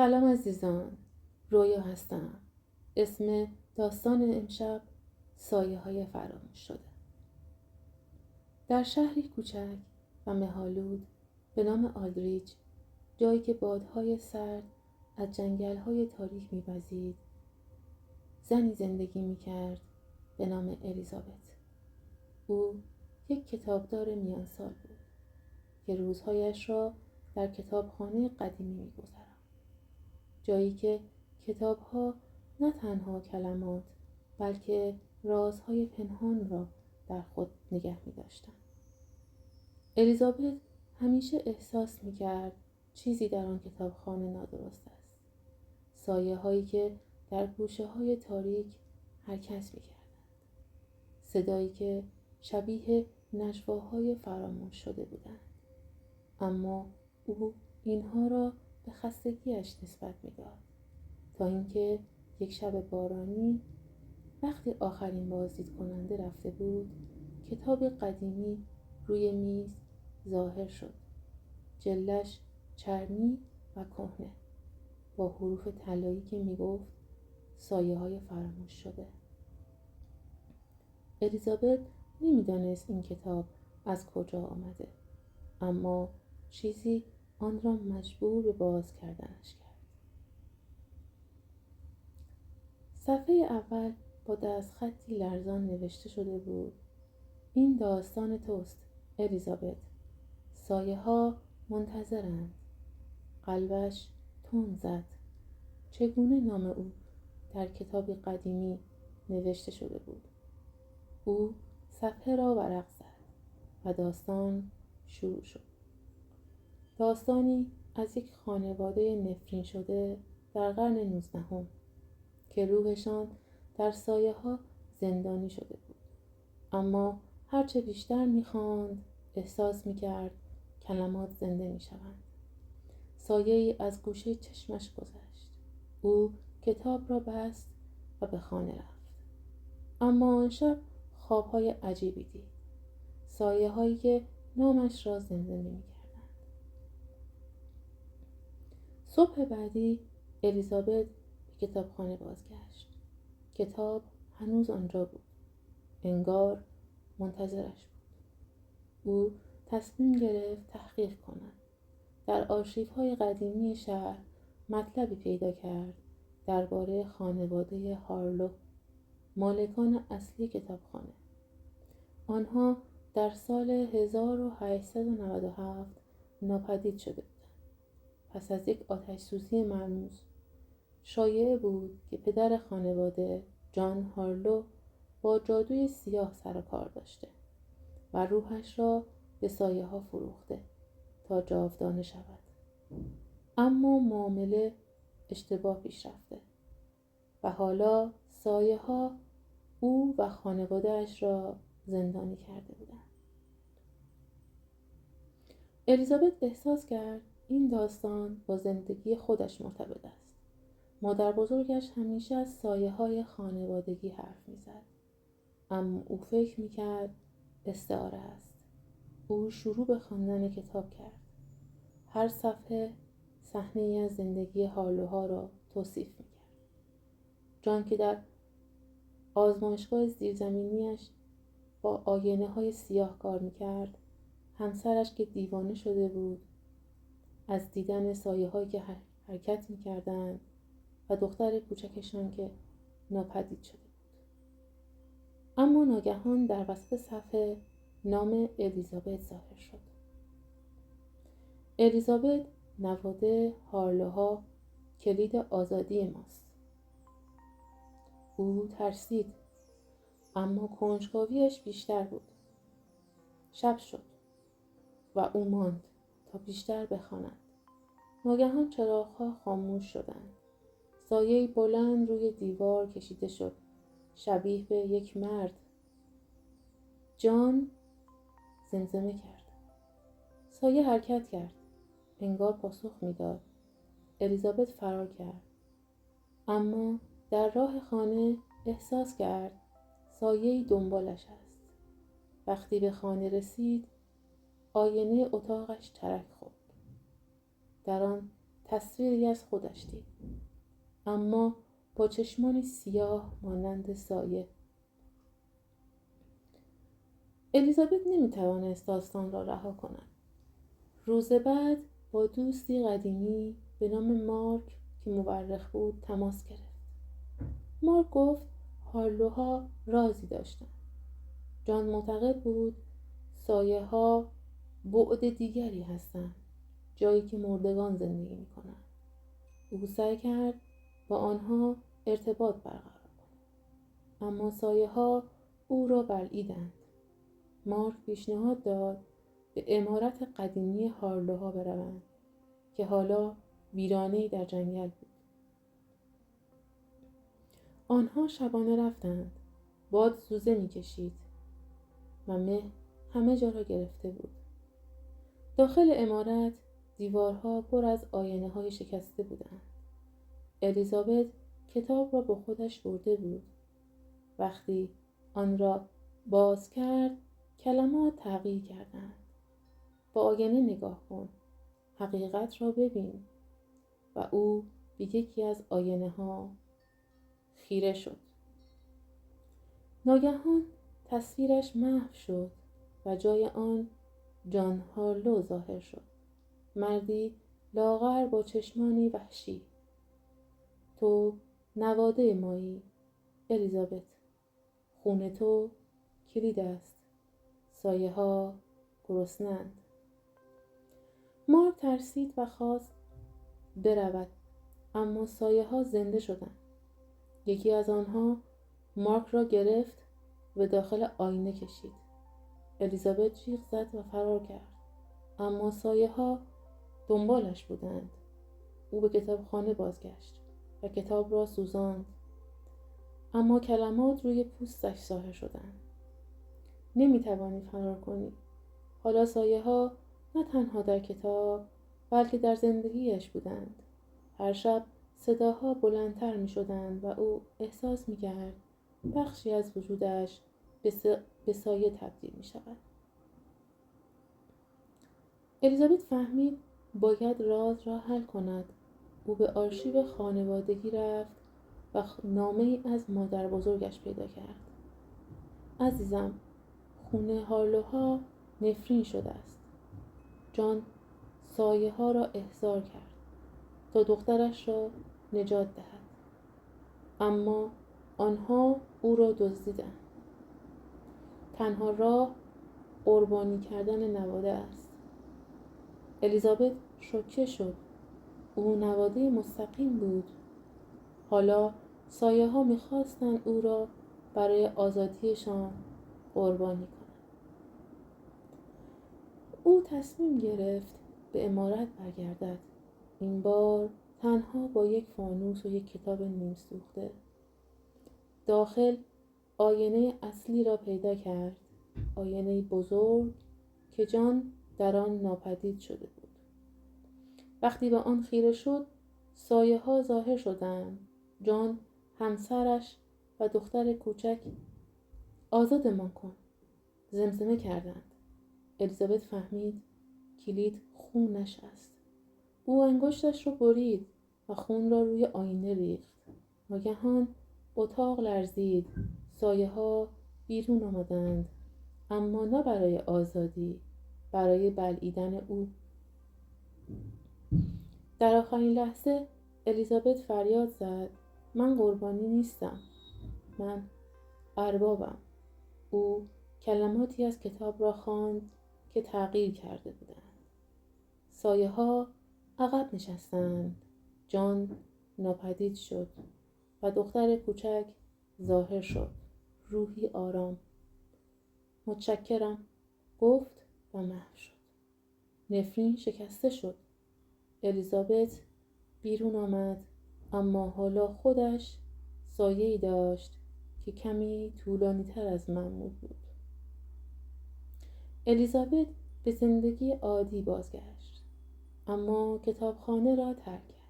سلام عزیزان، رویا هستم. اسم داستان امشب سایه های فراموش شده. در شهری کوچک و مه‌آلود به نام آلدریچ، جایی که بادهای سرد از جنگل‌های تاریک می‌وزید، زنی زندگی می‌کرد به نام الیزابت. او یک کتابدار میانسال بود که روزهایش را در کتابخانه قدیمی می‌گذراند. جایی که کتاب‌ها نه تنها کلمات بلکه رازهای پنهان را در خود نگه می‌داشتند. الیزابت همیشه احساس می‌کرد چیزی در آن کتابخانه نادرست است. سایه‌هایی که در گوشه‌های تاریک حرکت می‌کردند. صدایی که شبیه نجواهای فراموش شده بودند. اما او اینها را به خستگیش نسبت می‌داد. تا اینکه یک شب بارانی وقتی آخرین بازدید کننده رفته بود، کتاب قدیمی روی میز ظاهر شد. جلدش چرمی و کهنه، با حروف طلایی که میگفت سایه های فراموش شده. الیزابت نمیدانست این کتاب از کجا آمده، اما چیزی آن را مجبور به باز کردنش کرد. صفحه اول با دستخطی لرزان نوشته شده بود: این داستان توست الیزابت. سایه ها منتظرند. قلبش تند زد. چگونه نام او در کتابی قدیمی نوشته شده بود؟ او صفحه را ورق زد و داستان شروع شد. داستانی از یک خانواده نفرین شده در قرن 19 که روحشان در سایه ها زندانی شده بود. اما هرچه بیشتر می‌خواند احساس می‌کرد کلمات زنده می‌شوند. سایه‌ای از گوشه چشمش گذشت. او کتاب را بست و به خانه رفت. اما آن شب خواب‌های عجیبی دید. سایه‌هایی که نامش را زنده می‌کردند. صبح بعدی الیزابت به کتابخانه بازگشت. کتاب هنوز آنجا بود. انگار منتظرش بود. او تصمیم گرفت تحقیق کند. در آرشیوهای قدیمی شهر مطلبی پیدا کرد درباره خانواده هارلو، مالکان اصلی کتابخانه. آنها در سال 1897 ناپدید شده بودند. پس از یک آتش‌سوزی مرموز. شایعه بود که پدر خانواده جان هارلو با جادوی سیاه سر و کار داشته و روحش را به سایه ها فروخته تا جاودانه شود. اما معامله اشتباه پیش رفته و حالا سایه ها او و خانواده‌اش را زندانی کرده بودند. الیزابت احساس کرد این داستان با زندگی خودش مرتبط است. مادر بزرگش همیشه از سایه های خانوادگی حرف می زد. اما او فکر می کرد استعاره است. او شروع به خواندن کتاب کرد. هر صفحه صحنه‌ای از زندگی هارلوها را توصیف می کرد. جان که در آزمایشگاه زیرزمینیش با آینه های سیاه کار می کرد. همسرش که دیوانه شده بود از دیدن سایه هایی که حرکت می کردند و دختر کوچکشان که ناپدید شده بود. اما ناگهان در وسط صفحه نام الیزابت ظاهر شد. الیزابت نواده هارلوها کلید آزادی ماست. او ترسید، اما کنجکاویش بیشتر بود. شب شد و او ماند تا بیشتر بخواند. ناگهان چراغ‌ها خاموش شدند. سایه‌ای بلند روی دیوار کشیده شد، شبیه به یک مرد. جان زمزمه کرد. سایه حرکت کرد، انگار پاسخ میداد. الیزابت فرار کرد، اما در راه خانه احساس کرد سایه‌ای دنبالش است. وقتی به خانه رسید، آینه اتاقش ترک خورد. در آن تصویری از خودش دید، اما با چشمانی سیاه مانند سایه. الیزابت نمیتوانست داستان را رها کند. روز بعد با دوستی قدیمی به نام مارک که مورخ بود تماس گرفت. مارک گفت هارلوها رازی داشتند. جان معتقد بود سایه ها بعد دیگری هستند، جایی که مردگان زندگی می کنند. او سعی کرد با آنها ارتباط برقرار کند، اما سایه ها او را بلعیدند. مارک پیشنهاد داد به عمارت قدیمی هارلوها بروند که حالا ویرانه‌ای در جنگل بود. آنها شبانه رفتند. باد زوزه می‌کشید و مه همه جا را گرفته بود. داخل عمارت دیوارها پر از آینه‌های شکسته بودند. الیزابت کتاب را با خودش برده بود. وقتی آن را باز کرد کلمات تغییر کردند. با آینه نگاه کن، حقیقت را ببین. و او به یکی از آینه‌ها خیره شد. ناگهان تصویرش محو شد و جای آن جان هارلو ظاهر شد. مردی لاغر با چشمانی وحشی. تو نواده مایی الیزابت. خون تو کلید است. سایه ها گرسنه‌اند. مارک ترسید و خواست برود، اما سایه ها زنده شدند. یکی از آنها مارک را گرفت و داخل آینه کشید. الیزابت جیغ زد و فرار کرد، اما سایه ها دنبالش بودند. او به کتابخانه بازگشت و کتاب را سوزاند، اما کلمات روی پوستش ظاهر شدند. نمیتوانی فرار کنی. حالا سایه ها نه تنها در کتاب بلکه در زندگیش بودند. هر شب صداها بلندتر می شدند و او احساس می کرد بخشی از وجودش به سایه تبدیل می شود. الیزابت فهمید باید راز را حل کند. او به آرشیو خانوادگی رفت و نامه ای از مادر بزرگش پیدا کرد. عزیزم، خون هارلوها نفرین شده است. جان سایه ها را احضار کرد تا دخترش را نجات دهد، اما آنها او را دزدیدند. تنها راه قربانی کردن نواده است. الیزابت شوکه شد. او نواده مستقیم بود. حالا سایه ها می‌خواستند او را برای آزادیشان قربانی کنند. او تصمیم گرفت به عمارت برگردد. این بار تنها با یک فانوس و یک کتاب نیم سوخته. داخل آینه اصلی را پیدا کرد. آینه بزرگ که جان در آن ناپدید شده بود. وقتی به آن خیره شد، سایه ها ظاهر شدند. جان، همسرش و دختر کوچک. آزادمان کن، زمزمه کردند. الیزابت فهمید کلید خونش است. او انگشتش را برید و خون را روی آینه ریخت. ناگهان اتاق لرزید. سایه ها بیرون آمدند، اما نه برای آزادی، برای بلعیدن او. در آخرین لحظه الیزابت فریاد زد: من قربانی نیستم، من اربابم. او کلماتی از کتاب را خواند که تغییر کرده بودند. سایه ها عقب نشستند. جان ناپدید شد و دختر کوچک ظاهر شد. روحی آرام. متشکرم گفت و محو شد. نفرین شکسته شد. الیزابت بیرون آمد، اما حالا خودش سایه‌ای داشت که کمی طولانی تر از معمول بود. الیزابت به زندگی عادی بازگشت، اما کتابخانه را ترک کرد.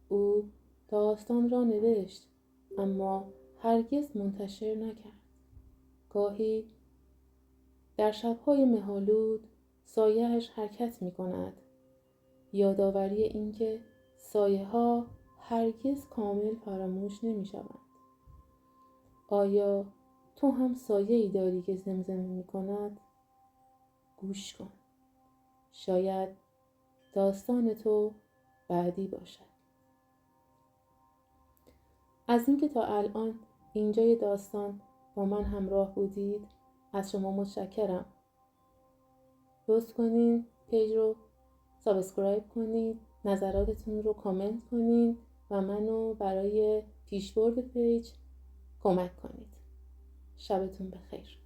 او داستان را نوشت، اما هرگز منتشر نکرد. گاهی در شب‌های مه‌آلود سایه‌اش حرکت می‌کند یادآوری این که سایه ها هرگز کامل فراموش نمی شوند. آیا تو هم سایه‌ای داری که زمزمه می کند؟ گوش کن. شاید داستان تو بعدی باشد. از اینکه تا الان اینجای داستان با من همراه بودید از شما متشکرم. لطف کنین پیج رو سابسکرایب کنید، نظراتتون رو کامنت کنید و منو برای پیشبرد پیج کمک کنید. شبتون بخیر.